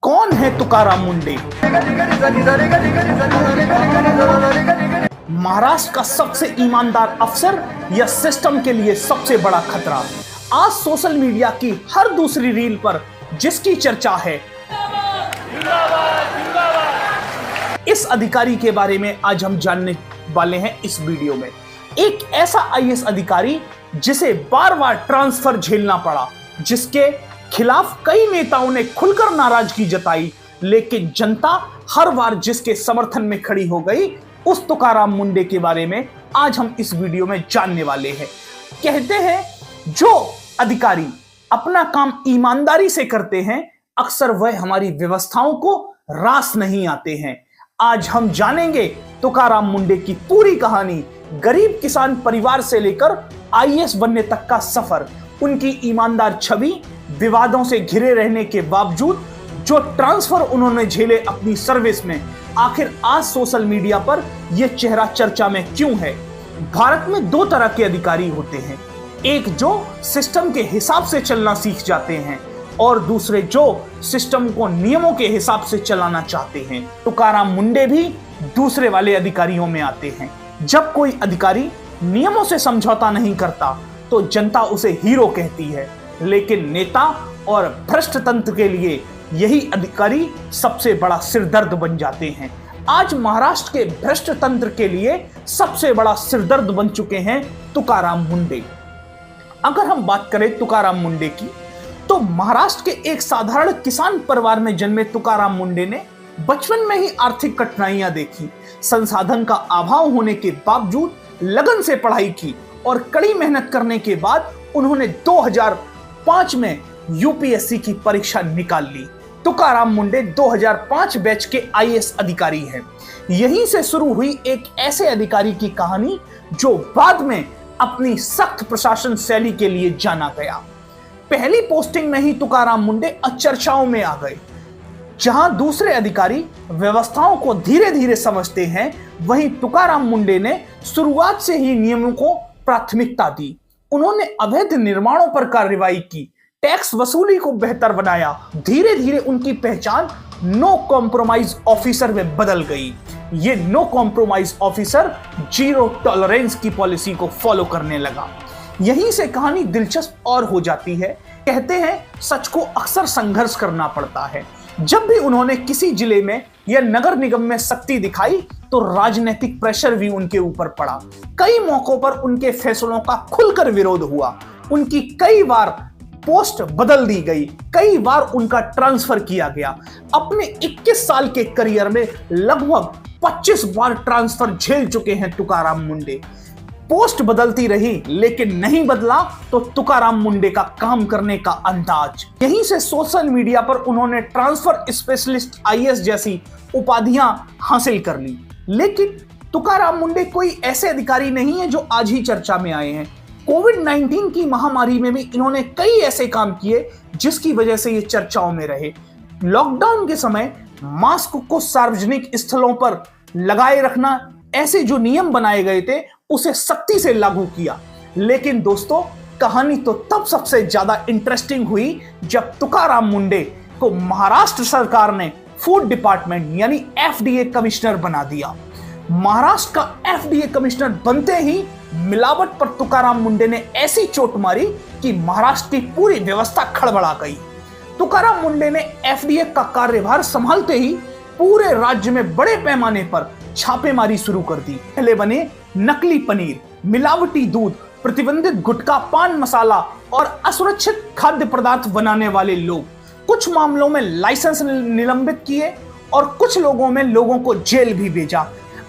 कौन है तुकाराम मुंडे? महाराष्ट्र का सबसे ईमानदार अफसर या सिस्टम के लिए सबसे बड़ा खतरा? आज सोशल मीडिया की हर दूसरी रील पर जिसकी चर्चा है, इस अधिकारी के बारे में आज हम जानने वाले हैं इस वीडियो में। एक ऐसा आईएएस अधिकारी जिसे बार बार ट्रांसफर झेलना पड़ा, जिसके खिलाफ कई नेताओं ने खुलकर नाराजगी जताई, लेकिन जनता हर बार जिसके समर्थन में खड़ी हो गई, उस तुकाराम मुंडे के बारे में आज हम इस वीडियो में जानने वाले हैं। कहते हैं जो अधिकारी अपना काम ईमानदारी से करते हैं, अक्सर वह हमारी व्यवस्थाओं को रास नहीं आते हैं। आज हम जानेंगे तुकाराम मुंडे की पूरी कहानी, गरीब किसान परिवार से लेकर आईएएस बनने तक का सफर, उनकी ईमानदार छवि, विवादों से घिरे रहने के बावजूद जो ट्रांसफर उन्होंने झेले अपनी सर्विस में, आखिर आज सोशल मीडिया पर यह चेहरा चर्चा में क्यों है। भारत में दो तरह के अधिकारी होते हैं, एक जो सिस्टम के हिसाब से चलना सीख जाते हैं और दूसरे जो सिस्टम को नियमों के हिसाब से चलाना चाहते हैं। तुकाराम मुंडे भी दूसरे वाले अधिकारियों में आते हैं। जब कोई अधिकारी नियमों से समझौता नहीं करता तो जनता उसे हीरो कहती है, लेकिन नेता और भ्रष्ट तंत्र के लिए यही अधिकारी सबसे बड़ा सिरदर्द बन जाते हैं। आज महाराष्ट्र के भ्रष्ट तंत्र के लिए सबसे बड़ा सिरदर्द बन चुके हैं तुकाराम मुंडे। अगर हम बात करें तुकाराम मुंडे की, तो महाराष्ट्र के एक साधारण किसान परिवार में जन्मे तुकाराम मुंडे ने बचपन में ही आर्थिक कठिनाइयां देखी। संसाधन का अभाव होने के बावजूद लगन से पढ़ाई की और कड़ी मेहनत करने के बाद उन्होंने 2005 में यूपीएससी की परीक्षा निकाल ली। तुकाराम मुंडे 2005 बैच के आईएएस अधिकारी हैं। यहीं से शुरू हुई एक ऐसे अधिकारी की कहानी जो बाद में अपनी सख्त प्रशासन शैली के लिए जाना गया। पहली पोस्टिंग में ही तुकाराम मुंडे चर्चाओं में आ गए। जहां दूसरे अधिकारी व्यवस्थाओं को धीरे धीरे समझते हैं, वहीं तुकाराम मुंडे ने शुरुआत से ही नियमों को प्राथमिकता दी। उन्होंने अवैध निर्माणों पर कार्रवाई की, टैक्स वसूली को बेहतर बनाया। धीरे धीरे उनकी पहचान नो कॉम्प्रोमाइज ऑफिसर में बदल गई। ये no compromise officer zero tolerance की पॉलिसी को फॉलो करने लगा। यहीं से कहानी दिलचस्प और हो जाती है। कहते हैं सच को अक्सर संघर्ष करना पड़ता है। जब भी उन्होंने किसी जिले में या नगर निगम में शक्ति दिखाई तो राजनीतिक प्रेशर भी उनके ऊपर पड़ा। कई मौकों पर उनके फैसलों का खुलकर विरोध हुआ। उनकी कई बार पोस्ट बदल दी गई, कई बार उनका ट्रांसफर किया गया। अपने 21 साल के करियर में लगभग 25 बार ट्रांसफर झेल चुके हैं तुकाराम मुंडे। पोस्ट बदलती रही लेकिन नहीं बदला तो तुकाराम मुंडे का काम करने का अंदाज। यहीं से सोशल मीडिया पर उन्होंने ट्रांसफर स्पेशलिस्ट आईएएस जैसी उपाधियां हासिल कर ली। लेकिन तुकाराम मुंडे कोई ऐसे अधिकारी नहीं है जो आज ही चर्चा में आए हैं। कोविड-19 की महामारी में भी इन्होंने कई ऐसे काम किए जिसकी वजह से ये चर्चाओं में रहे। लॉकडाउन के समय मास्क को सार्वजनिक स्थलों पर लगाए रखना, ऐसे जो नियम बनाए गए थे उसे सख्ती से लागू किया। लेकिन दोस्तों, कहानी तो तब सबसे ज्यादा इंटरेस्टिंग हुई जब तुकाराम मुंडे को महाराष्ट्र सरकार ने फूड डिपार्टमेंट यानी एफडीए कमिश्नर बना दिया। महाराष्ट्र का एफडीए कमिश्नर बनते ही मिलावट पर तुकाराम मुंडे ने ऐसी चोट मारी कि महाराष्ट्र की पूरी व्यवस्था खड़बड़ा गई। तुकाराम मुंडे ने एफडीए का कार्यभार संभालते ही पूरे राज्य में बड़े पैमाने पर छापेमारी शुरू कर दी। पहले बने नकली पनीर, मिलावटी दूध, प्रतिबंधित गुटखा, पान मसाला और असुरक्षित खाद्य पदार्थ बनाने वाले लोग। कुछ मामलों में लाइसेंस निलंबित किए और कुछ लोगों में लोगों को जेल भी भेजा।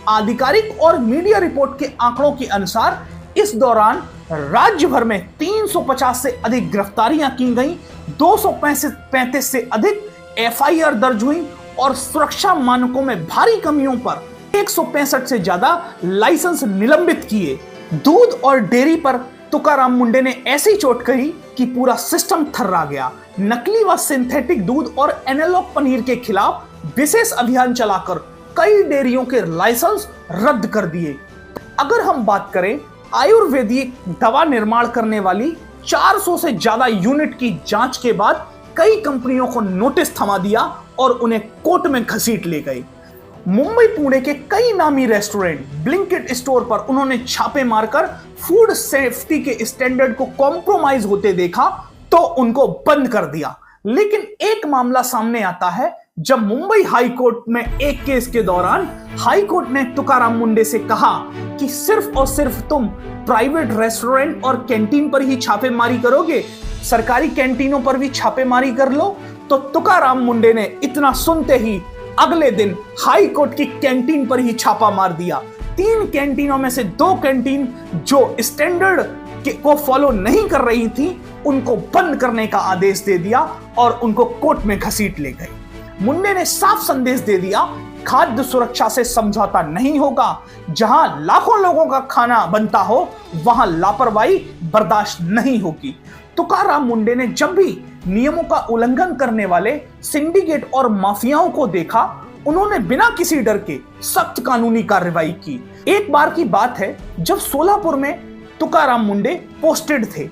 आधिकारिक और मीडिया रिपोर्ट के आंकड़ों के अनुसार इस दौरान राज्य भर में 350 से अधिक गिरफ्तारियां की गईं, 235 से अधिक एफआईआर दर्ज हुई और सुरक्षा मानकों में भारी कमियों पर 165 से ज्यादा लाइसेंस निलंबित किए। दूध और डेयरी पर तुकाराम मुंडे ने ऐसी चोट कही कि पूरा सिस्टम थर्रा गया। नकली व सिंथेटिक दूध और एनालॉग पनीर के खिलाफ विशेष अभियान चलाकर कई डेयरियों के लाइसेंस रद्द कर दिए। अगर हम बात करें आयुर्वेदिक दवा निर्माण करने वाली 400 से ज्यादा यूनिट की जांच के बाद कई कंपनियों को नोटिस थमा दिया और उन्हें कोर्ट में घसीट ले गए। मुंबई पुणे के कई नामी रेस्टोरेंट, ब्लिंकिट स्टोर पर उन्होंने छापे मारकर फूड सेफ्टी के स्टैंडर्ड को कॉम्प्रोमाइज होते देखा तो उनको बंद कर दिया। लेकिन एक मामला सामने आता है जब मुंबई हाई कोर्ट में एक केस के दौरान हाई कोर्ट ने तुकाराम मुंडे से कहा कि सिर्फ और सिर्फ तुम प्राइवेट रेस्टोरेंट और कैंटीन पर ही छापेमारी करोगे, सरकारी कैंटीनों पर भी छापेमारी कर लो। तो तुकाराम मुंडे ने इतना सुनते ही अगले दिन हाई कोर्ट की कैंटीन पर ही छापा मार दिया। 3 कैंटीनों में से 2 कैंटीन जो स्टैंडर्ड को फॉलो नहीं कर रही थी उनको बंद करने का आदेश दे दिया और उनको कोर्ट में घसीट ले गए। मुंडे ने साफ संदेश दे दिया, खाद्य सुरक्षा से समझौता नहीं होगा। जहां लाखों लोगों का खाना बनता हो वहां लापरवाही बर्दाश्त नहीं होगी। तुकाराम मुंडे ने जब भी नियमों का उल्लंघन करने वाले सिंडिकेट और माफियाओं को देखा, उन्होंने बिना किसी डर के सख्त कानूनी कार्रवाई की। एक बार की बात है जब सोलापुर में तुकाराम मुंडे पोस्टेड थे।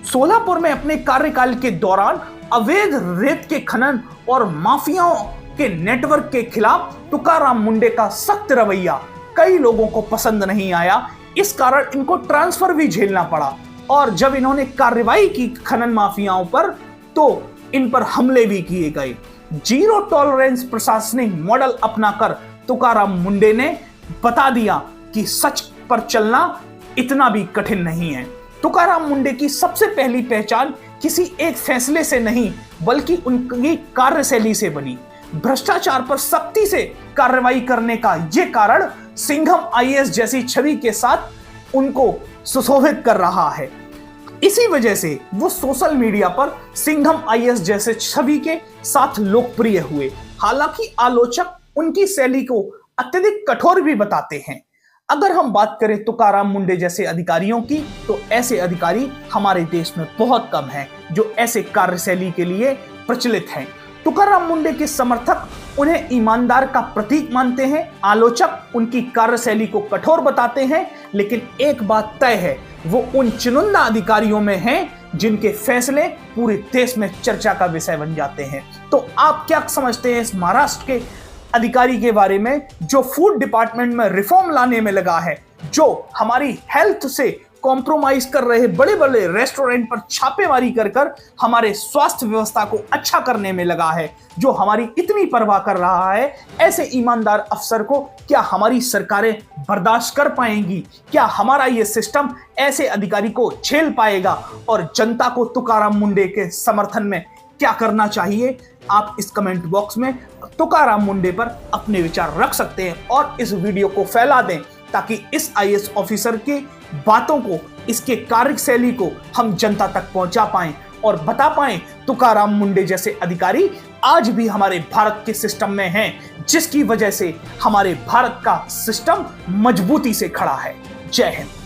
सोलापुर में अपने कार्यकाल के दौरान अवैध रेत के खनन और माफियाओं के नेटवर्क के खिलाफ तुकाराम मुंडे का सख्त रवैया कई लोगों को पसंद नहीं आया। इस कारण इनको ट्रांसफर भी झेलना पड़ा और जब इन्होंने कार्रवाई की खनन माफियाओं पर तो इन पर हमले भी किए गए। जीरो टॉलरेंस प्रशासनिक मॉडल अपनाकर तुकाराम मुंडे ने बता दिया कि सच पर चलना इतना भी कठिन नहीं है। तुकाराम मुंडे की सबसे पहली पहचान किसी एक फैसले से नहीं बल्कि उनकी कार्यशैली से बनी। भ्रष्टाचार पर सख्ती से कार्रवाई करने का यह कारण सिंघम आईएएस जैसी छवि के साथ उनको सुशोभित कर रहा है। इसी वजह से वो सोशल मीडिया पर सिंघम आईएएस जैसे छवि के साथ लोकप्रिय हुए। हालांकि आलोचक उनकी शैली को अत्यधिक कठोर भी बताते हैं। अगर हम बात करें तुकाराम मुंडे जैसे अधिकारियों की, तो ऐसे अधिकारी हमारे देश में बहुत कम हैं जो ऐसे कार्यशैली के लिए प्रचलित हैं। तुकाराम मुंडे के समर्थक उन्हें ईमानदार का प्रतीक मानते हैं, आलोचक उनकी कार्यशैली को कठोर बताते हैं, लेकिन एक बात तय है, वो उन चुनिंदा अधिकारियों में हैं जिनके फैसले पूरे देश में चर्चा का विषय बन जाते हैं। तो आप क्या समझते हैं इस महाराष्ट्र के अधिकारी के बारे में जो फूड डिपार्टमेंट में रिफॉर्म लाने में लगा है, जो हमारी हेल्थ से कॉम्प्रोमाइज कर रहे बड़े बड़े रेस्टोरेंट पर छापेमारी कर हमारे स्वास्थ्य व्यवस्था को अच्छा करने में लगा है, जो हमारी इतनी परवाह कर रहा है? ऐसे ईमानदार अफसर को क्या हमारी सरकारें बर्दाश्त कर पाएंगी? क्या हमारा ये सिस्टम ऐसे अधिकारी को झेल पाएगा? और जनता को तुकाराम मुंडे के समर्थन में क्या करना चाहिए? आप इस कमेंट बॉक्स में तुकाराम मुंडे पर अपने विचार रख सकते हैं और इस वीडियो को फैला दें ताकि इस आईएएस ऑफिसर की बातों को, इसके कार्यशैली को हम जनता तक पहुंचा पाएं और बता पाएं तुकाराम मुंडे जैसे अधिकारी आज भी हमारे भारत के सिस्टम में हैं, जिसकी वजह से हमारे भारत का सिस्टम मजबूती से खड़ा है। जय हिंद।